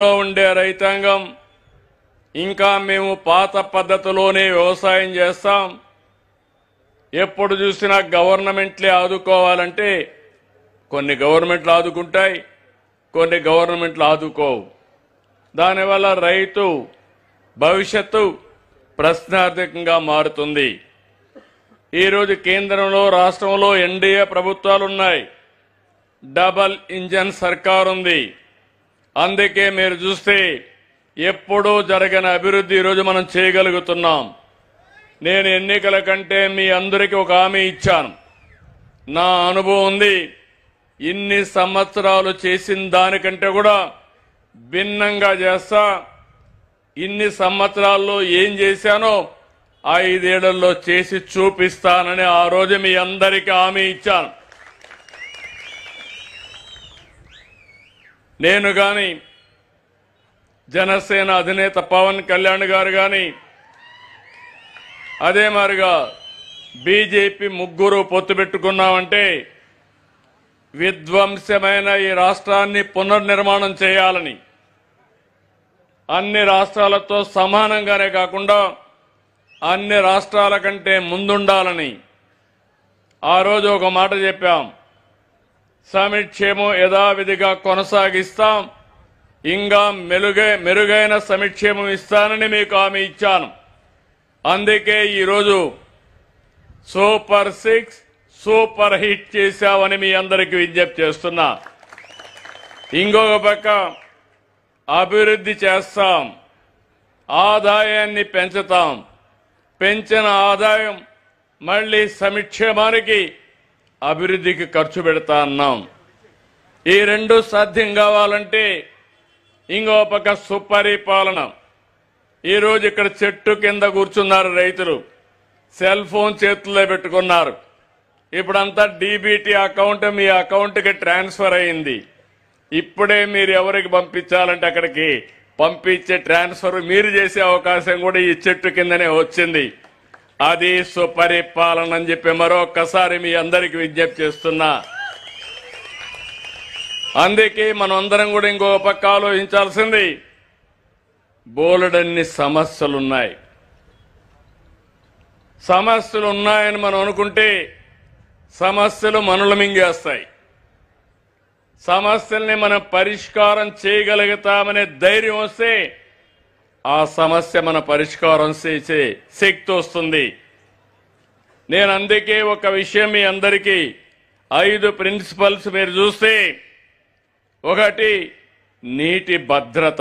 ఉండే రైతాంగం ఇంకా మేము పాత పద్ధతిలోనే వ్యవసాయం చేస్తాం. ఎప్పుడు చూసినా గవర్నమెంట్లే ఆదుకోవాలంటే కొన్ని గవర్నమెంట్లు ఆదుకుంటాయి, కొన్ని గవర్నమెంట్లు ఆదుకోవు. దానివల్ల రైతు భవిష్యత్తు ప్రశ్నార్థకంగా మారుతుంది. ఈరోజు కేంద్రంలో రాష్ట్రంలో ఎన్డీఏ ప్రభుత్వాలు ఉన్నాయి, డబల్ ఇంజన్ సర్కార్ ఉంది. అందుకే మీరు చూస్తే ఎప్పుడూ జరగని అభివృద్ధి ఈరోజు మనం చేయగలుగుతున్నాం. నేను ఎన్నికల కంటే మీ అందరికీ ఒక హామీ ఇచ్చాను. నా అనుభవం ఉంది, ఇన్ని సంవత్సరాలు చేసిన దానికంటే కూడా భిన్నంగా చేస్తా. ఇన్ని సంవత్సరాల్లో ఏం చేశానో 5 ఏళ్లలో చేసి చూపిస్తానని ఆ రోజు మీ అందరికీ హామీ ఇచ్చాను. నేను గాని జనసేన అధినేత పవన్ కళ్యాణ్ గారు గాని అదే మారిగా బీజేపీ ముగ్గురు పొత్తు పెట్టుకున్నామంటే విధ్వంసమైన ఈ రాష్ట్రాన్ని పునర్నిర్మాణం చేయాలని, అన్ని రాష్ట్రాలతో సమానంగానే కాకుండా అన్ని రాష్ట్రాల కంటే ముందుండాలని ఆ రోజు ఒక మాట చెప్పాం. సంక్షేమం యథావిధిగా కొనసాగిస్తాం, ఇంకా మెరుగైన సంక్షేమం ఇస్తానని మీకు హామీ ఇచ్చాను. అందుకే ఈరోజు సూపర్ 6 సూపర్ హిట్ చేశామని మీ అందరికీ విజ్ఞప్తి చేస్తున్నా. ఇంకొక పక్క అభివృద్ధి చేస్తాం, ఆదాయాన్ని పెంచుతాం. పెంచిన ఆదాయం మళ్లీ సంక్షేమానికి అభివృద్ధికి ఖర్చు పెడతా అన్నాం. ఈ రెండు సాధ్యం కావాలంటే ఇంకో పక్క సుపరిపాలన. ఈరోజు ఇక్కడ చెట్టు కింద కూర్చున్నారు రైతులు, సెల్ ఫోన్ చేతుల్లో పెట్టుకున్నారు. ఇప్పుడంతా డీబీటీ అకౌంట్ మీ అకౌంట్కి ట్రాన్స్ఫర్ అయింది. ఇప్పుడే మీరు ఎవరికి పంపించాలంటే అక్కడికి పంపించే ట్రాన్స్ఫర్ మీరు చేసే అవకాశం కూడా ఈ చెట్టు కిందనే వచ్చింది. అది సుపరిపాలన అని చెప్పి మరొకసారి మీ అందరికీ విజ్ఞప్తి చేస్తున్నా. అందుకే మనం అందరం కూడా ఇంకొక పక్క ఆలోచించాల్సింది, బోలెడన్ని సమస్యలున్నాయి. సమస్యలు ఉన్నాయని మనం అనుకుంటే సమస్యలు మనలు మింగేస్తాయి. సమస్యల్ని మనం పరిష్కారం చేయగలుగుతామనే ధైర్యం వస్తే ఆ సమస్య మన పరిష్కారం చేసే శక్తి వస్తుంది. నేను అందుకే ఒక విషయం మీ అందరికీ 5 ప్రిన్సిపల్స్ మీరు చూస్తే, ఒకటి నీటి భద్రత.